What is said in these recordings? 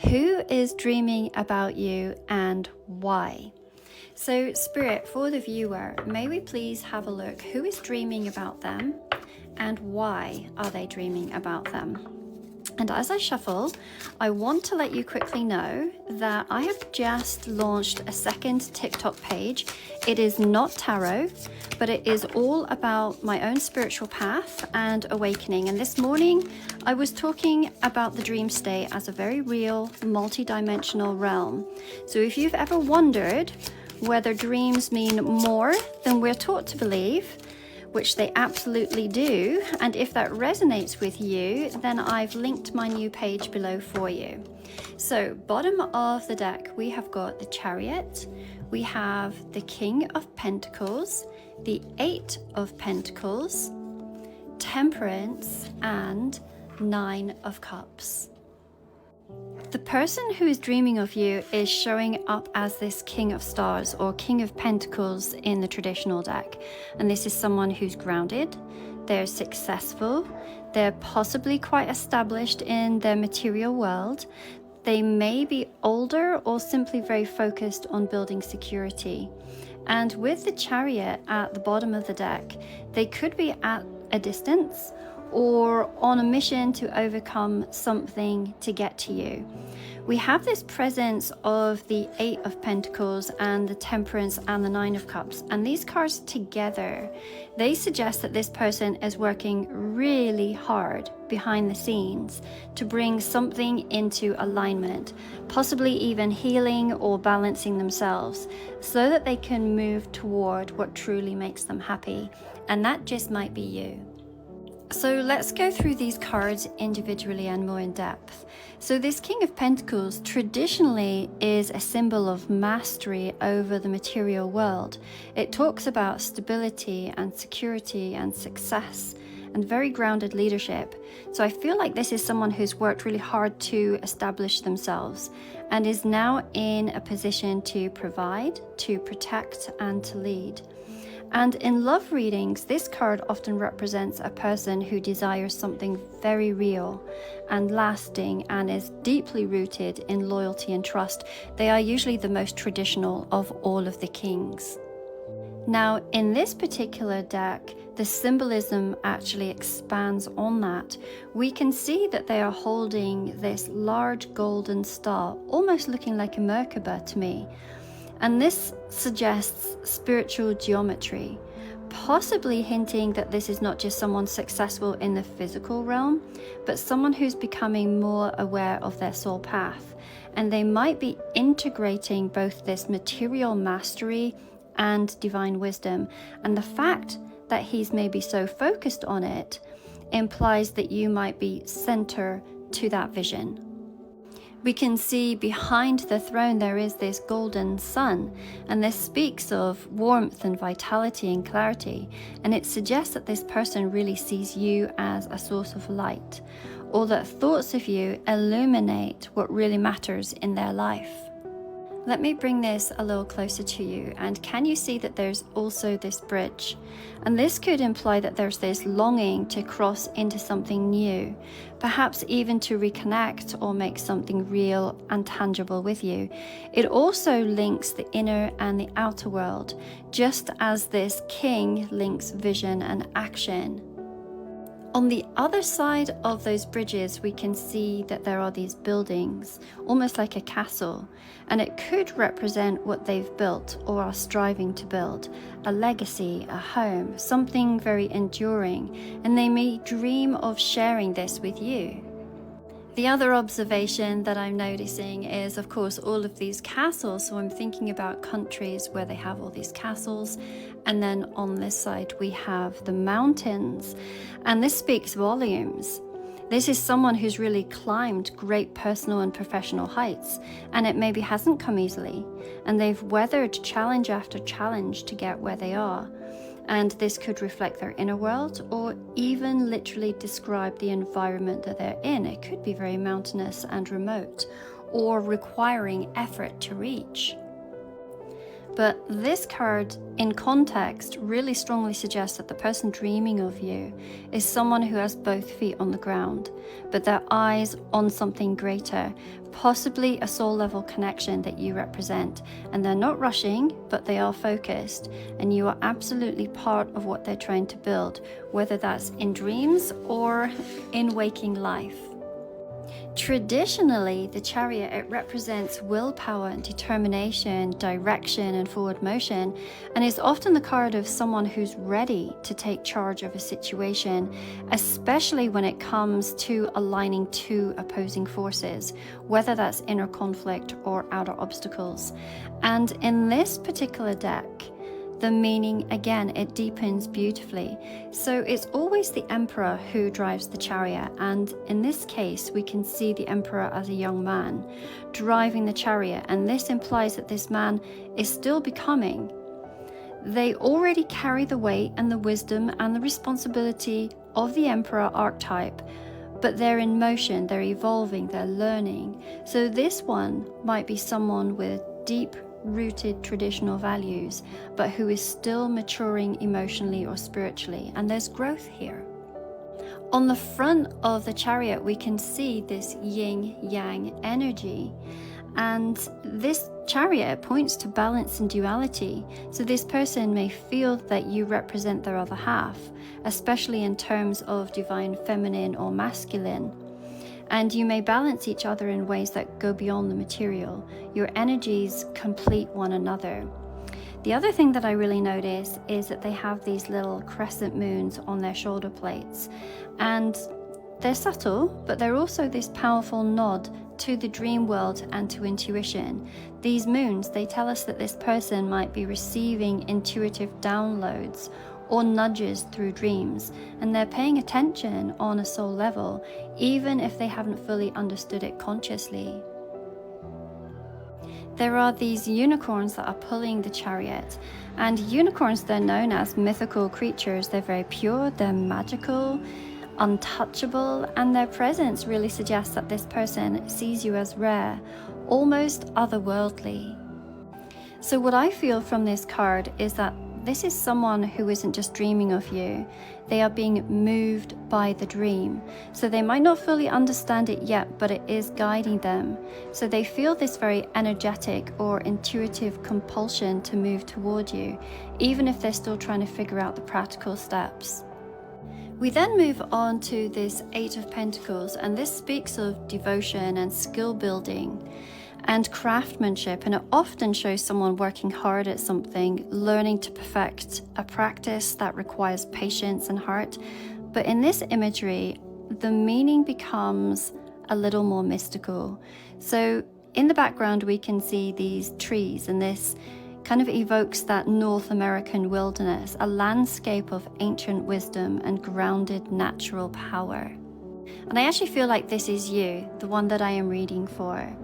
Who is dreaming about you and why? So Spirit, for the viewer, may we please have a look. Who is dreaming about them and why are they dreaming about them? And as I shuffle, I want to let you quickly know that I have just launched a second TikTok page. It is not tarot, but it is all about my own spiritual path and awakening. And this morning, I was talking about the dream state as a very real, multi-dimensional realm. So if you've ever wondered whether dreams mean more than we're taught to believe, which they absolutely do, and if that resonates with you, then I've linked my new page below for you. So bottom of the deck, we have got the chariot, we have the King of Pentacles, the Eight of Pentacles, Temperance, and Nine of Cups. The person who is dreaming of you is showing up as this King of Stars or King of Pentacles in the traditional deck. And this is someone who's grounded, they're successful, they're possibly quite established in their material world. They may be older or simply very focused on building security. And with the Chariot at the bottom of the deck, they could be at a distance or on a mission to overcome something to get to you. We have this presence of the Eight of Pentacles and the Temperance and the Nine of Cups, and these cards together, they suggest that this person is working really hard behind the scenes to bring something into alignment, possibly even healing or balancing themselves so that they can move toward what truly makes them happy. And that just might be you. So let's go through these cards individually and more in depth. So this King of Pentacles traditionally is a symbol of mastery over the material world. It talks about stability and security and success and very grounded leadership. So I feel like this is someone who's worked really hard to establish themselves and is now in a position to provide, to protect, and to lead. And in love readings, this card often represents a person who desires something very real and lasting and is deeply rooted in loyalty and trust. They are usually the most traditional of all of the kings. Now, in this particular deck, the symbolism actually expands on that. We can see that they are holding this large golden star, almost looking like a Merkaba to me. And this suggests spiritual geometry, possibly hinting that this is not just someone successful in the physical realm, but someone who's becoming more aware of their soul path. And they might be integrating both this material mastery and divine wisdom. And the fact that he's maybe so focused on it implies that you might be center to that vision. We can see behind the throne there is this golden sun, and this speaks of warmth and vitality and clarity, and it suggests that this person really sees you as a source of light, or that thoughts of you illuminate what really matters in their life. Let me bring this a little closer to you, and can you see that there's also this bridge? And this could imply that there's this longing to cross into something new, perhaps even to reconnect or make something real and tangible with you. It also links the inner and the outer world, just as this king links vision and action. On the other side of those bridges, we can see that there are these buildings, almost like a castle, and it could represent what they've built or are striving to build, a legacy, a home, something very enduring, and they may dream of sharing this with you. The other observation that I'm noticing is, of course, all of these castles. So I'm thinking about countries where they have all these castles. And then on this side, we have the mountains. And this speaks volumes. This is someone who's really climbed great personal and professional heights. And it maybe hasn't come easily. And they've weathered challenge after challenge to get where they are. And this could reflect their inner world or even literally describe the environment that they're in. It could be very mountainous and remote or requiring effort to reach. But this card, in context, really strongly suggests that the person dreaming of you is someone who has both feet on the ground, but their eyes on something greater, possibly a soul level connection that you represent. And they're not rushing, but they are focused, and you are absolutely part of what they're trying to build, whether that's in dreams or in waking life. Traditionally, the chariot, it represents willpower and determination, direction and forward motion, and is often the card of someone who's ready to take charge of a situation, especially when it comes to aligning two opposing forces, whether that's inner conflict or outer obstacles. And in this particular deck, the meaning, again, it deepens beautifully. So it's always the emperor who drives the chariot, and in this case we can see the emperor as a young man driving the chariot, and this implies that this man is still becoming. They already carry the weight and the wisdom and the responsibility of the emperor archetype, but they're in motion, they're evolving, they're learning. So this one might be someone with deep rooted traditional values, but who is still maturing emotionally or spiritually, and there's growth here. On the front of the chariot we can see this yin-yang energy, and this chariot points to balance and duality. So this person may feel that you represent their other half, especially in terms of divine feminine or masculine. And you may balance each other in ways that go beyond the material. Your energies complete one another. The other thing that I really notice is that they have these little crescent moons on their shoulder plates. And they're subtle, but they're also this powerful nod to the dream world and to intuition. These moons, they tell us that this person might be receiving intuitive downloads or nudges through dreams, and they're paying attention on a soul level, even if they haven't fully understood it consciously. There are these unicorns that are pulling the chariot, and unicorns, they're known as mythical creatures. They're very pure, they're magical, untouchable, and their presence really suggests that this person sees you as rare, almost otherworldly. So what I feel from this card is that this is someone who isn't just dreaming of you. They are being moved by the dream. So they might not fully understand it yet, but it is guiding them. So they feel this very energetic or intuitive compulsion to move toward you, even if they're still trying to figure out the practical steps. We then move on to this Eight of Pentacles, and this speaks of devotion and skill building and craftsmanship, and it often shows someone working hard at something, learning to perfect a practice that requires patience and heart. But in this imagery, the meaning becomes a little more mystical. So in the background we can see these trees, and this kind of evokes that North American wilderness, a landscape of ancient wisdom and grounded natural power. And I actually feel like this is you, the one that I am reading for.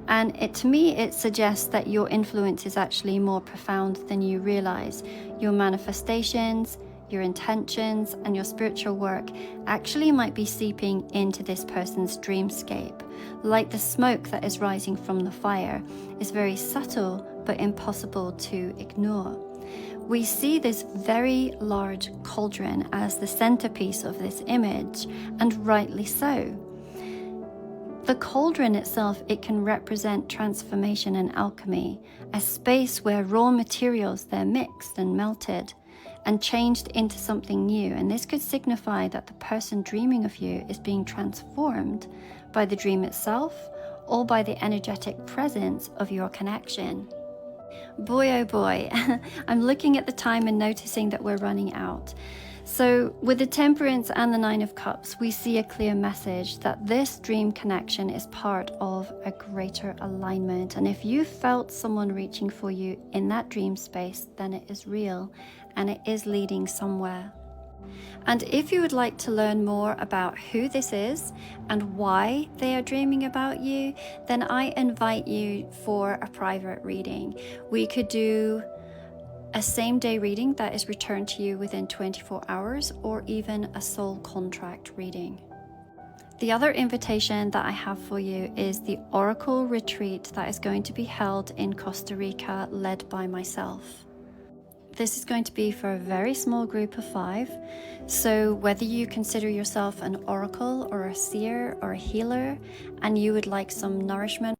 And to me, it suggests that your influence is actually more profound than you realize. Your manifestations, your intentions, and your spiritual work actually might be seeping into this person's dreamscape. Like the smoke that is rising from the fire is very subtle, but impossible to ignore. We see this very large cauldron as the centerpiece of this image, and rightly so. The cauldron itself, it can represent transformation and alchemy, a space where raw materials, they're mixed and melted and changed into something new. And this could signify that the person dreaming of you is being transformed by the dream itself or by the energetic presence of your connection. Boy, oh boy, I'm looking at the time and noticing that we're running out. So with the Temperance and the Nine of Cups, we see a clear message that this dream connection is part of a greater alignment. And if you felt someone reaching for you in that dream space, then it is real and it is leading somewhere. And if you would like to learn more about who this is and why they are dreaming about you, then I invite you for a private reading. We could do a same-day reading that is returned to you within 24 hours, or even a soul contract reading. The other invitation that I have for you is the Oracle Retreat that is going to be held in Costa Rica, led by myself. This is going to be for a very small group of 5. So whether you consider yourself an oracle or a seer or a healer, and you would like some nourishment